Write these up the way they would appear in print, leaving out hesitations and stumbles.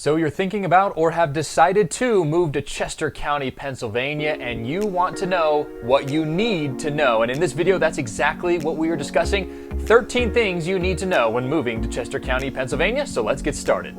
So you're thinking about or have decided to move to Chester County, Pennsylvania, and you want to know what you need to know. And in this video, that's exactly what we are discussing. 13 things you need to know when moving to Chester County, Pennsylvania. So let's get started.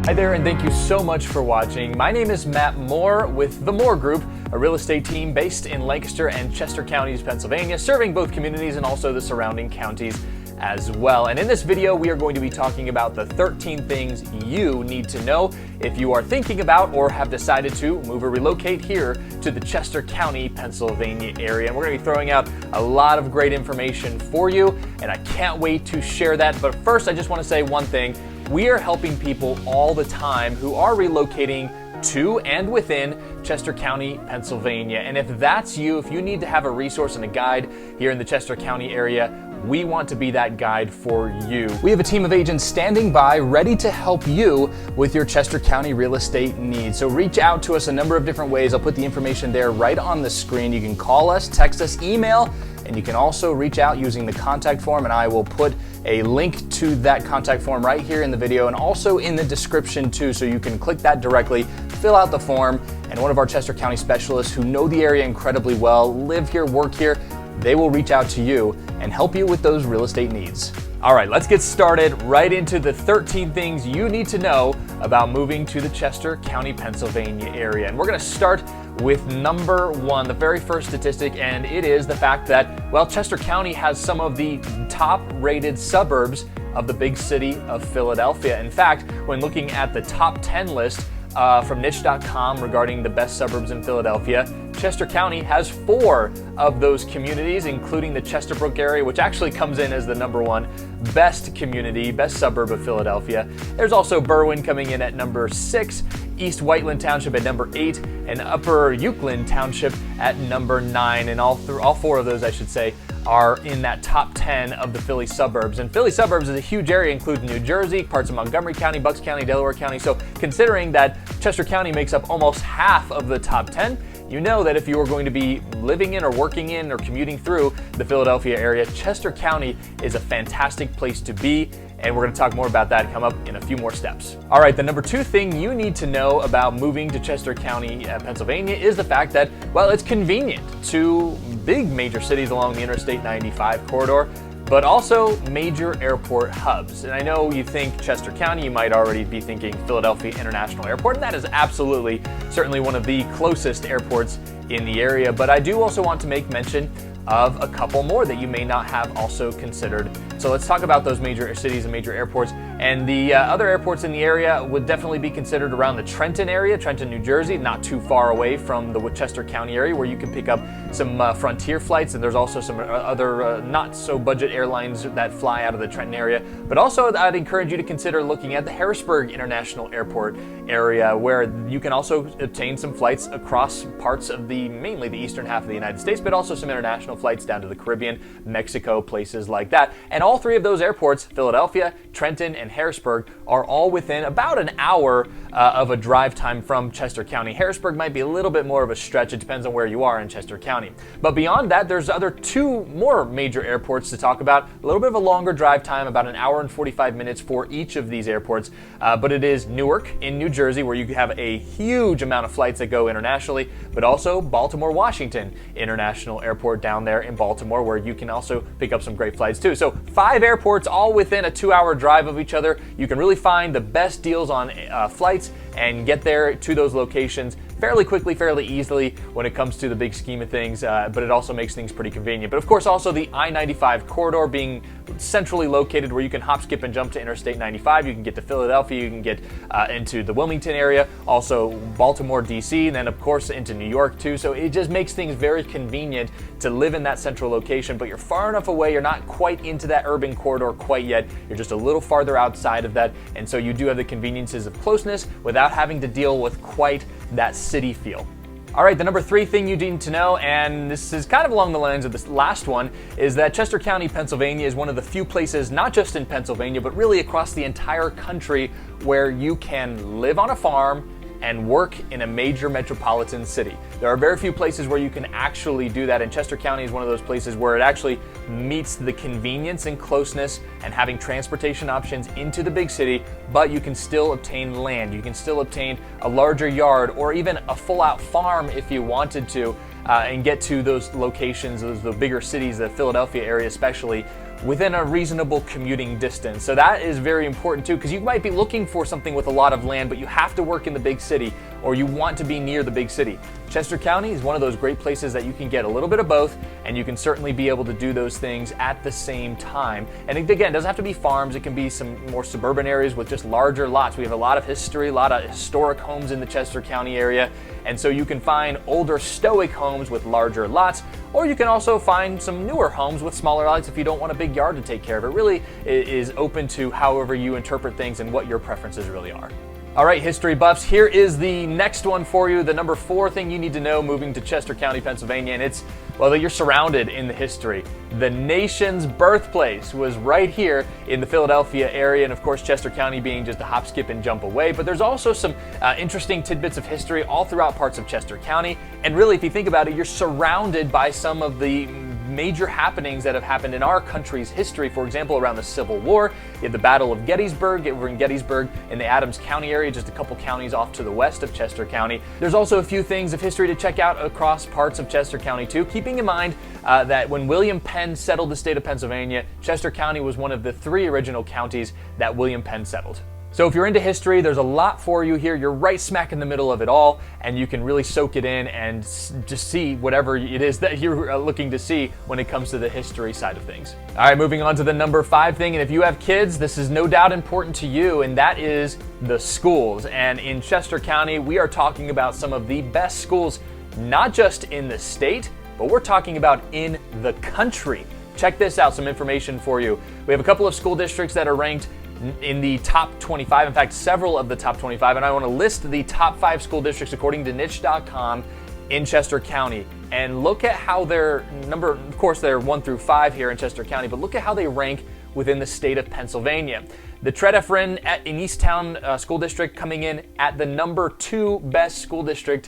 Hi there, and thank you so much for watching. My name is Matt Moore with the Moore Group, a real estate team based in Lancaster and Chester counties, Pennsylvania, serving both communities and also the surrounding counties as well. And in this video, we are going to be talking about the 13 things you need to know if you are thinking about or have decided to move or relocate here to the Chester County, Pennsylvania area. And we're going to be throwing out a lot of great information for you, and I can't wait to share that. But first, I just want to say one thing. We are helping people all the time who are relocating to and within Chester County, Pennsylvania. And if that's you, if you need to have a resource and a guide here in the Chester County area, we want to be that guide for you. We have a team of agents standing by, ready to help you with your Chester County real estate needs. So reach out to us a number of different ways. I'll put the information there right on the screen. You can call us, text us, email, and you can also reach out using the contact form, and I will put a link to that contact form right here in the video and also in the description too, so you can click that directly, fill out the form, and one of our Chester County specialists who know the area incredibly well, live here, work here, they will reach out to you and help you with those real estate needs. All right, let's get started right into the 13 things you need to know about moving to the Chester County, Pennsylvania area. And we're gonna start with number one, the very first statistic, and it is the fact that, well, Chester County has some of the top rated suburbs of the big city of Philadelphia. In fact, when looking at the top 10 list from niche.com regarding the best suburbs in Philadelphia, Chester County has 4 of those communities, including the Chesterbrook area, which actually comes in as the number 1 best community, best suburb of Philadelphia. There's also Berwyn coming in at number 6, East Whiteland Township at number 8, and Upper Euclid Township at number 9. And all 4 of those, I should say, are in that top 10 of the Philly suburbs. And Philly suburbs is a huge area, including New Jersey, parts of Montgomery County, Bucks County, Delaware County. So considering that Chester County makes up almost half of the top 10, you know that if you are going to be living in or working in or commuting through the Philadelphia area, Chester County is a fantastic place to be. And we're going to talk more about that come up in a few more steps. All right, the number 2 thing you need to know about moving to Chester County, Pennsylvania is the fact that, well, it's convenient to big major cities along the Interstate 95 corridor, but also major airport hubs. And I know you think Chester County, you might already be thinking Philadelphia International Airport, and that is absolutely, certainly one of the closest airports in the area. But I do also want to make mention of a couple more that you may not have also considered. So let's talk about those major cities and major airports. And the other airports in the area would definitely be considered around the Trenton area, Trenton, New Jersey, not too far away from the Chester County area, where you can pick up some Frontier flights, and there's also some other not so budget airlines that fly out of the Trenton area. But also I'd encourage you to consider looking at the Harrisburg International Airport area, where you can also obtain some flights across parts of mainly the eastern half of the United States, but also some international flights down to the Caribbean, Mexico, places like that. And all 3 of those airports, Philadelphia, Trenton, and Harrisburg, are all within about an hour of a drive time from Chester County. Harrisburg might be a little bit more of a stretch. It depends on where you are in Chester County. But beyond that, there's other 2 more major airports to talk about. A little bit of a longer drive time, about an hour and 45 minutes for each of these airports. But it is Newark in New Jersey, where you have a huge amount of flights that go internationally, but also Baltimore, Washington International Airport down there in Baltimore, where you can also pick up some great flights too. So 5 airports all within a 2-hour drive of each other. You can really find the best deals on flights and get there to those locations fairly quickly, fairly easily when it comes to the big scheme of things, but it also makes things pretty convenient. But of course, also the I-95 corridor being centrally located, where you can hop, skip, and jump to Interstate 95. You can get to Philadelphia, you can get into the Wilmington area, also Baltimore, DC, and then of course into New York too. So it just makes things very convenient to live in that central location, but you're far enough away, you're not quite into that urban corridor quite yet, you're just a little farther outside of that, and so you do have the conveniences of closeness without having to deal with quite that city feel. All right, the number 3 thing you need to know, and this is kind of along the lines of this last one, is that Chester County, Pennsylvania is one of the few places, not just in Pennsylvania, but really across the entire country, where you can live on a farm and work in a major metropolitan city. There are very few places where you can actually do that, and Chester County is one of those places where it actually meets the convenience and closeness and having transportation options into the big city, but you can still obtain land. You can still obtain a larger yard or even a full-out farm if you wanted to, and get to those locations, the bigger cities, the Philadelphia area especially, within a reasonable commuting distance. So that is very important too, because you might be looking for something with a lot of land, but you have to work in the big city, or you want to be near the big city. Chester County is one of those great places that you can get a little bit of both, and you can certainly be able to do those things at the same time. And again, it doesn't have to be farms. It can be some more suburban areas with just larger lots. We have a lot of history, a lot of historic homes in the Chester County area, and so you can find older stoic homes with larger lots, or you can also find some newer homes with smaller lots if you don't want a big yard to take care of. It really is open to however you interpret things and what your preferences really are. All right, history buffs, here is the next one for you, the number 4 thing you need to know moving to Chester County, Pennsylvania, and it's, well, you're surrounded in the history. The nation's birthplace was right here in the Philadelphia area, and of course Chester County being just a hop, skip, and jump away, but there's also some interesting tidbits of history all throughout parts of Chester County, and really, if you think about it, you're surrounded by some of the major happenings that have happened in our country's history. For example, around the Civil War, you had the Battle of Gettysburg. We're in Gettysburg in the Adams County area, just a couple counties off to the west of Chester County. There's also a few things of history to check out across parts of Chester County too, keeping in mind that when William Penn settled the state of Pennsylvania, Chester County was one of the 3 original counties that William Penn settled. So if you're into history, there's a lot for you here. You're right smack in the middle of it all, and you can really soak it in and just see whatever it is that you're looking to see when it comes to the history side of things. All right, moving on to the number 5 thing, and if you have kids, this is no doubt important to you, and that is the schools. And in Chester County, we are talking about some of the best schools, not just in the state, but we're talking about in the country. Check this out, some information for you. We have a couple of school districts that are ranked in the top 25, in fact, several of the top 25, and I want to list the top 5 school districts according to niche.com in Chester County. And look at how their number, of course, they're 1 through 5 here in Chester County, but look at how they rank within the state of Pennsylvania. The Tredyffrin in Easttown School District coming in at the number 2 best school district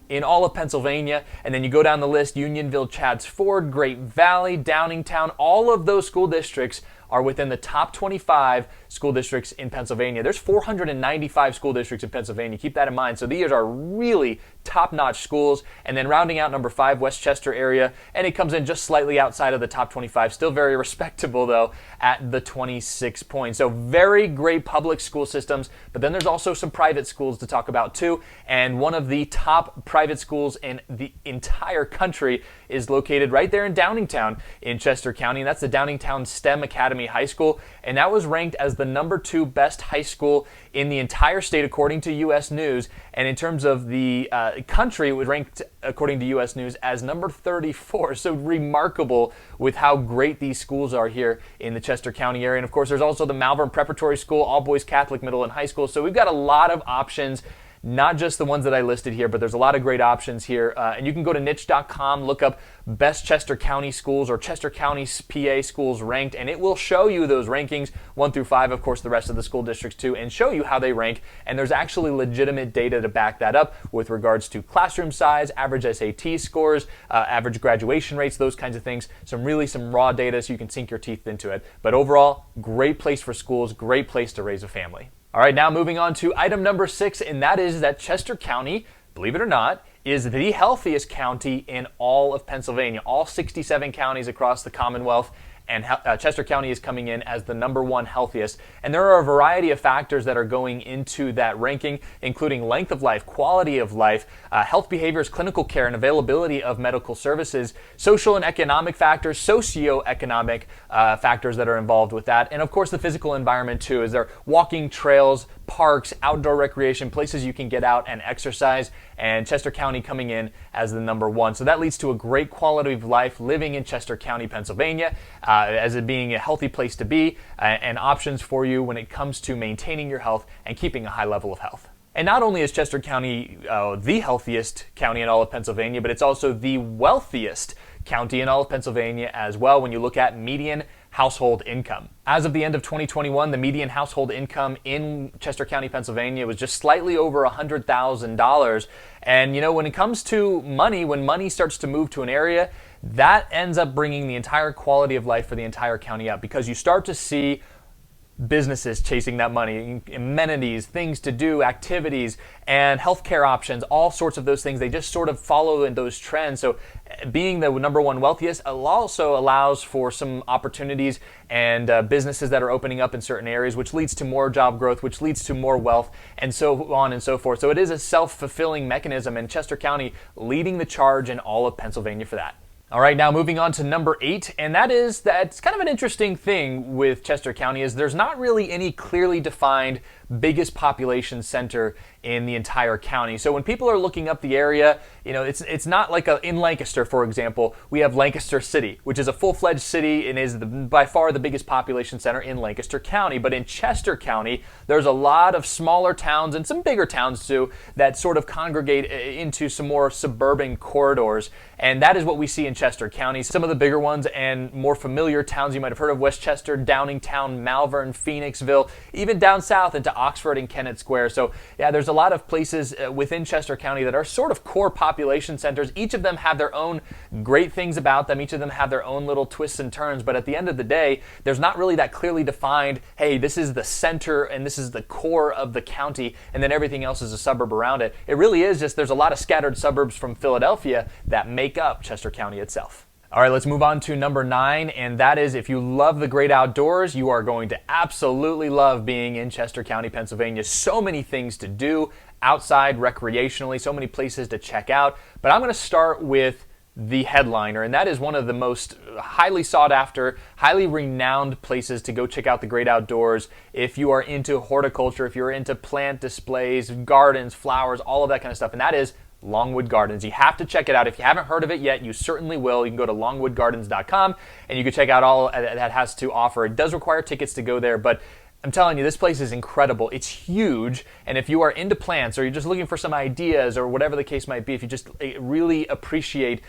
in all of Pennsylvania. And then you go down the list, Unionville, Chadds Ford, Great Valley, Downingtown, all of those school districts are within the top 25 school districts in Pennsylvania. There's 495 school districts in Pennsylvania. Keep that in mind. So these are really top-notch schools. And then rounding out number 5, Westchester area, and it comes in just slightly outside of the top 25. Still very respectable, though, at the 26 points. So very great public school systems, but then there's also some private schools to talk about, too. And one of the top private schools in the entire country is located right there in Downingtown in Chester County, and that's the Downingtown STEM Academy High School, and that was ranked as the number 2 best high school in the entire state according to U.S. News. And in terms of the country, it was ranked according to U.S. News as number 34. So remarkable with how great these schools are here in the Chester County area. And of course, there's also the Malvern Preparatory School, all boys Catholic middle and high school. So we've got a lot of options. Not just the ones that I listed here, but there's a lot of great options here. And you can go to niche.com, look up best Chester County schools or Chester County PA schools ranked, and it will show you those rankings 1 through 5, of course, the rest of the school districts too, and show you how they rank. And there's actually legitimate data to back that up with regards to classroom size, average SAT scores, average graduation rates, those kinds of things. Some raw data so you can sink your teeth into it. But overall, great place for schools, great place to raise a family. All right, now moving on to item number 6, and that is that Chester County, believe it or not, is the healthiest county in all of Pennsylvania, all 67 counties across the Commonwealth. And Chester County is coming in as the number 1 healthiest. And there are a variety of factors that are going into that ranking, including length of life, quality of life, health behaviors, clinical care, and availability of medical services, social and economic factors, socioeconomic factors that are involved with that, and of course the physical environment too. Is there walking trails, parks, outdoor recreation, places you can get out and exercise, and Chester County coming in as the number 1. So that leads to a great quality of life living in Chester County, Pennsylvania, as it being a healthy place to be, and options for you when it comes to maintaining your health and keeping a high level of health. And not only is Chester County the healthiest county in all of Pennsylvania, but it's also the wealthiest county in all of Pennsylvania as well when you look at median household income. As of the end of 2021, the median household income in Chester County, Pennsylvania was just slightly over $100,000. And when it comes to money, when money starts to move to an area, that ends up bringing the entire quality of life for the entire county up, because you start to see businesses chasing that money, amenities, things to do, activities, and healthcare options, all sorts of those things. They just sort of follow in those trends. So being the number one wealthiest also allows for some opportunities and businesses that are opening up in certain areas, which leads to more job growth, which leads to more wealth, and so on and so forth. So it is a self-fulfilling mechanism, and Chester County leading the charge in all of Pennsylvania for that. All right, now moving on to number 8, and that's kind of an interesting thing with Chester County, is there's not really any clearly defined biggest population center in the entire county. So when people are looking up the area, it's not like in Lancaster, for example, we have Lancaster City, which is a full-fledged city and is by far the biggest population center in Lancaster County. But in Chester County, there's a lot of smaller towns and some bigger towns too that sort of congregate into some more suburban corridors. And that is what we see in Chester County. Some of the bigger ones and more familiar towns you might have heard of: Westchester, Downingtown, Malvern, Phoenixville, even down south into Oxford and Kennett Square. So yeah, there's a lot of places within Chester County that are sort of core population centers. Each of them have their own great things about them. Each of them have their own little twists and turns. But at the end of the day, there's not really that clearly defined, hey, this is the center and this is the core of the county, and then everything else is a suburb around it. It really is just there's a lot of scattered suburbs from Philadelphia that make up Chester County itself. All right, let's move on to number 9, and that is, if you love the great outdoors, you are going to absolutely love being in Chester County, Pennsylvania. So many things to do outside recreationally, so many places to check out. But I'm going to start with the headliner, and that is one of the most highly sought after, highly renowned places to go check out the great outdoors if you are into horticulture, if you're into plant displays, gardens, flowers, all of that kind of stuff, and that is Longwood Gardens. You have to check it out. If you haven't heard of it yet, you certainly will. You can go to longwoodgardens.com and you can check out all that has to offer. It does require tickets to go there, but I'm telling you, this place is incredible. It's huge, and if you are into plants or you're just looking for some ideas or whatever the case might be, if you just really appreciate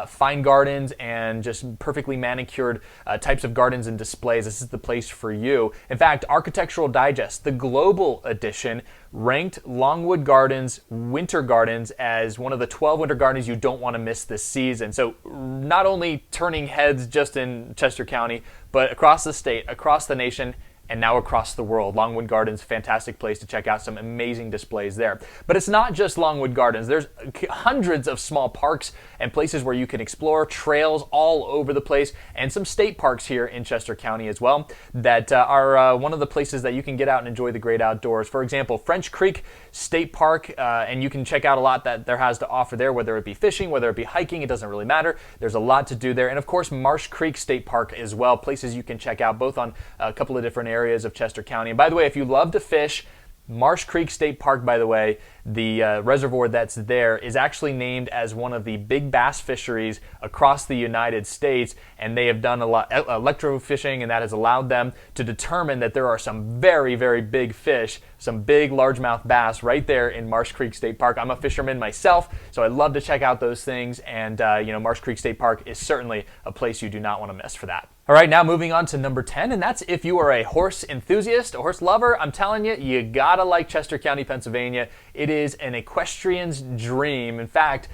fine gardens and just perfectly manicured types of gardens and displays, this is the place for you. In fact, Architectural Digest, the global edition, ranked Longwood Gardens Winter Gardens as one of the 12 winter gardens you don't want to miss this season. So not only turning heads just in Chester County, but across the state, across the nation, and now across the world. Longwood Gardens, fantastic place to check out some amazing displays there. But it's not just Longwood Gardens. There's hundreds of small parks and places where you can explore, trails all over the place, and some state parks here in Chester County as well that are one of the places that you can get out and enjoy the great outdoors. For example, French Creek State Park, and you can check out a lot that there has to offer there, whether it be fishing, whether it be hiking, it doesn't really matter. There's a lot to do there. And of course, Marsh Creek State Park as well, places you can check out both on a couple of different areas of Chester County. And by the way, if you love to fish, Marsh Creek State Park, by the way, the reservoir that's there is actually named as one of the big bass fisheries across the United States, and they have done a lot electrofishing, and that has allowed them to determine that there are some very, very big fish, some big largemouth bass right there in Marsh Creek State Park. I'm a fisherman myself, so I love to check out those things, and Marsh Creek State Park is certainly a place you do not want to miss for that. All right, now moving on to number 10, and that's if you are a horse enthusiast, a horse lover. I'm telling you, you gotta like Chester County, Pennsylvania. It is an equestrian's dream. In fact,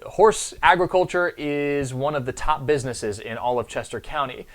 horse agriculture is one of the top businesses in all of Chester County.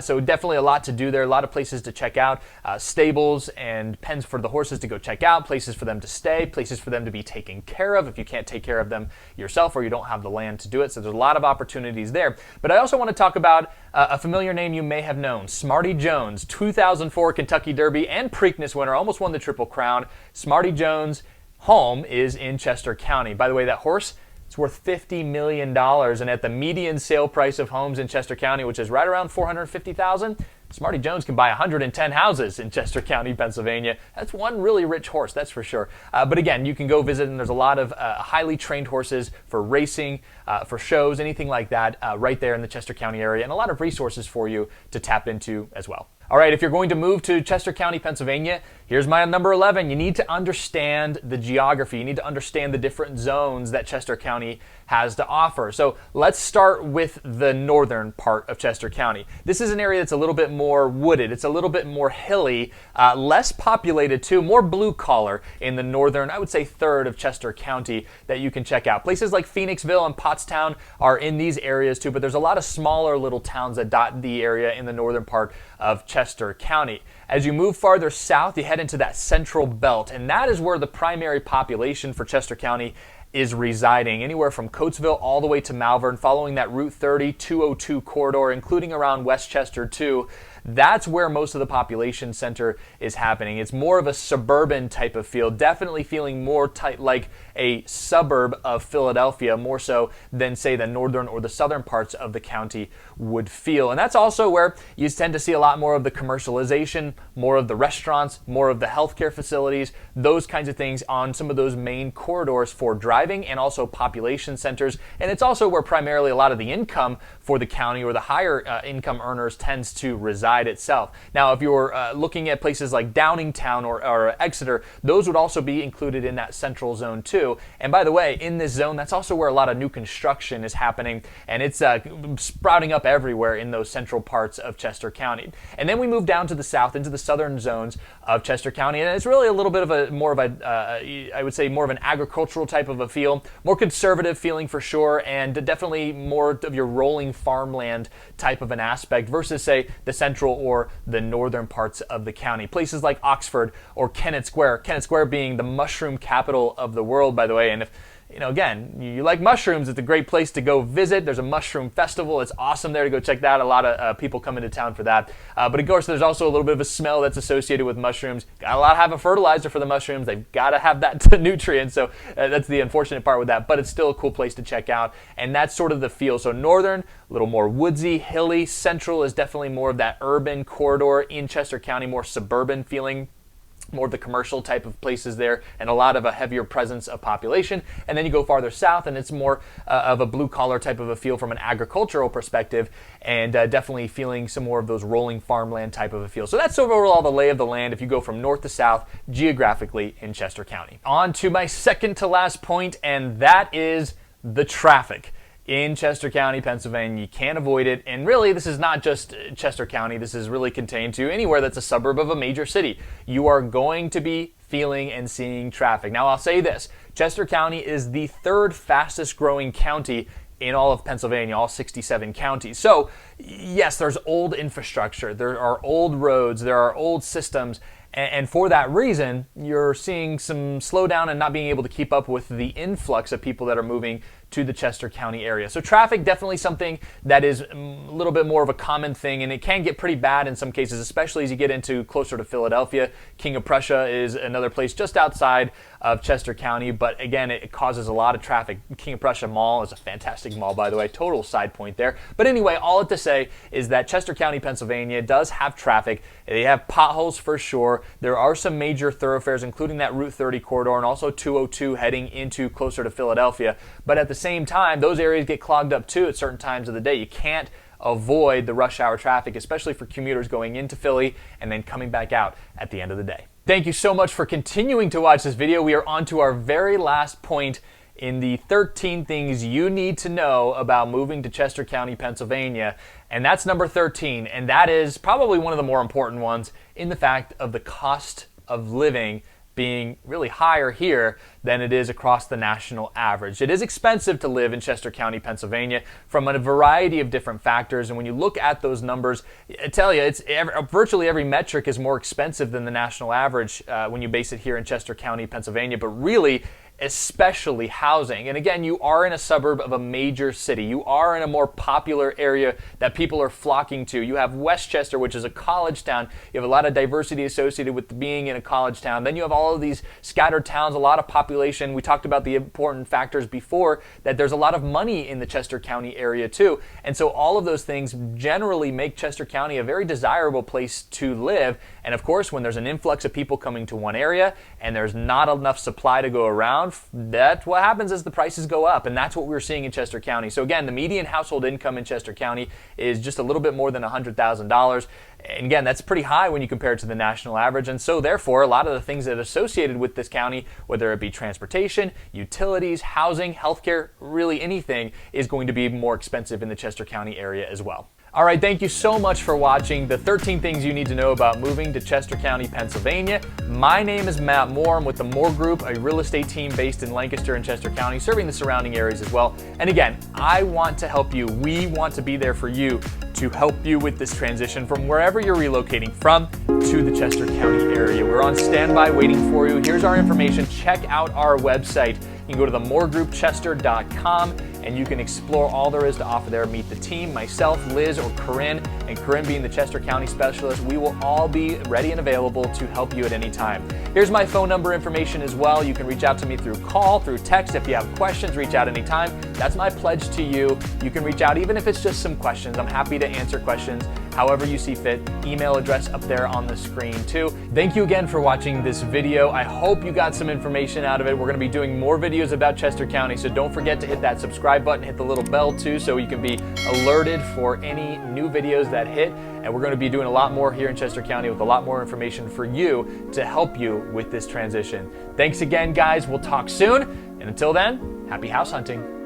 So definitely a lot to do there, a lot of places to check out, stables and pens for the horses to go check out, places for them to stay, places for them to be taken care of if you can't take care of them yourself or you don't have the land to do it. So there's a lot of opportunities there. But I also want to talk about a familiar name you may have known, Smarty Jones, 2004 Kentucky Derby and Preakness winner, almost won the Triple Crown. Smarty Jones' home is in Chester County. By the way, that horse, it's worth $50 million, and at the median sale price of homes in Chester County, which is right around $450,000, Smarty Jones can buy 110 houses in Chester County, Pennsylvania. That's one really rich horse, that's for sure. But again, you can go visit, and there's a lot of highly trained horses for racing, for shows, anything like that, right there in the Chester County area, and a lot of resources for you to tap into as well. All right, if you're going to move to Chester County, Pennsylvania, here's my number 11. You need to understand the geography. You need to understand the different zones that Chester County has to offer. So let's start with the northern part of Chester County. This is an area that's a little bit more wooded. It's a little bit more hilly, less populated too, more blue collar in the northern, I would say, third of Chester County that you can check out. Places like Phoenixville and Pottstown are in these areas too, but there's a lot of smaller little towns that dot the area in the northern part of Chester County. As you move farther south, you head into that central belt, and that is where the primary population for Chester County is residing, anywhere from Coatesville all the way to Malvern, following that Route 30, 202 corridor, including around Westchester too. That's where most of the population center is happening. It's more of a suburban type of feel, definitely feeling more tight like a suburb of Philadelphia, more so than, say, the northern or the southern parts of the county would feel. And that's also where you tend to see a lot more of the commercialization, more of the restaurants, more of the healthcare facilities, those kinds of things on some of those main corridors for driving and also population centers. And it's also where primarily a lot of the income for the county or the higher income earners tends to reside itself. Now, if you're looking at places like Downingtown or Exeter, those would also be included in that central zone too. And by the way, in this zone, that's also where a lot of new construction is happening, and it's sprouting up everywhere in those central parts of Chester County. And then we move down to the south into the southern zones of Chester County, and it's really a little bit of I would say more of an agricultural type of a feel, more conservative feeling for sure, and definitely more of your rolling farmland type of an aspect versus, say, the central or the northern parts of the county. Places like Oxford or Kennett Square being the mushroom capital of the world, by the way. And if again, you like mushrooms, it's a great place to go visit. There's a mushroom festival. It's awesome there to go check that out. A lot of people come into town for that. But of course, there's also a little bit of a smell that's associated with mushrooms. Got a lot to have a fertilizer for the mushrooms. They've got to have that nutrient. So that's the unfortunate part with that. But it's still a cool place to check out. And that's sort of the feel. So northern, a little more woodsy, hilly. Central is definitely more of that urban corridor in Chester County, more suburban feeling. More of the commercial type of places there, and a lot of a heavier presence of population. And then you go farther south, and it's more of a blue-collar type of a feel from an agricultural perspective, and definitely feeling some more of those rolling farmland type of a feel. So that's overall the lay of the land if you go from north to south geographically in Chester County. On to my second to last point, and that is the traffic. In Chester County, Pennsylvania, you can't avoid it. And really, this is not just Chester County. This is really contained to anywhere that's a suburb of a major city. You are going to be feeling and seeing traffic. Now, I'll say this. Chester County is the third fastest growing county in all of Pennsylvania, all 67 counties. So, yes, there's old infrastructure. There are old roads. There are old systems. And for that reason, you're seeing some slowdown and not being able to keep up with the influx of people that are moving to the Chester County area. So traffic, definitely something that is a little bit more of a common thing, and it can get pretty bad in some cases, especially as you get into closer to Philadelphia. King of Prussia is another place just outside of Chester County, but again, it causes a lot of traffic. King of Prussia Mall is a fantastic mall, by the way, total side point there. But anyway, all it to say is that Chester County, Pennsylvania does have traffic. They have potholes for sure. There are some major thoroughfares, including that Route 30 corridor and also 202 heading into closer to Philadelphia. But at the same time, those areas get clogged up too at certain times of the day. You can't avoid the rush hour traffic, especially for commuters going into Philly and then coming back out at the end of the day. Thank you so much for continuing to watch this video. We are on to our very last point in the 13 things you need to know about moving to Chester County, Pennsylvania. And that's number 13, and that is probably one of the more important ones in the fact of the cost of living being really higher here than it is across the national average. It is expensive to live in Chester County, Pennsylvania from a variety of different factors. And when you look at those numbers, I tell you, virtually every metric is more expensive than the national average when you base it here in Chester County, Pennsylvania. But really, especially housing. And again, you are in a suburb of a major city. You are in a more popular area that people are flocking to. You have Westchester, which is a college town. You have a lot of diversity associated with being in a college town. Then you have all of these scattered towns, a lot of population. We talked about the important factors before, that there's a lot of money in the Chester County area too. And so all of those things generally make Chester County a very desirable place to live. And of course, when there's an influx of people coming to one area and there's not enough supply to go around, that's what happens as the prices go up. And that's what we're seeing in Chester County. So again, the median household income in Chester County is just a little bit more than $100,000. And again, that's pretty high when you compare it to the national average. And so therefore, a lot of the things that are associated with this county, whether it be transportation, utilities, housing, healthcare, really anything, is going to be more expensive in the Chester County area as well. All right, thank you so much for watching the 13 things you need to know about moving to Chester County, Pennsylvania. My name is Matt Moore. I'm with the Moore Group, a real estate team based in Lancaster and Chester County, serving the surrounding areas as well. And again, I want to help you. We want to be there for you to help you with this transition from wherever you're relocating from to the Chester County area. We're on standby waiting for you. Here's our information. Check out our website. You can go to themoregroupchester.com and you can explore all there is to offer there. Meet the team, myself, Liz, or Corinne, and Corinne being the Chester County specialist. We will all be ready and available to help you at any time. Here's my phone number information as well. You can reach out to me through call, through text. If you have questions, reach out anytime. That's my pledge to you. You can reach out even if it's just some questions. I'm happy to answer questions however you see fit. Email address up there on the screen too. Thank you again for watching this video. I hope you got some information out of it. We're going to be doing more videos about Chester County, so don't forget to hit that subscribe button, hit the little bell too, so you can be alerted for any new videos that hit. And we're going to be doing a lot more here in Chester County with a lot more information for you to help you with this transition. Thanks again, guys. We'll talk soon. And until then, happy house hunting.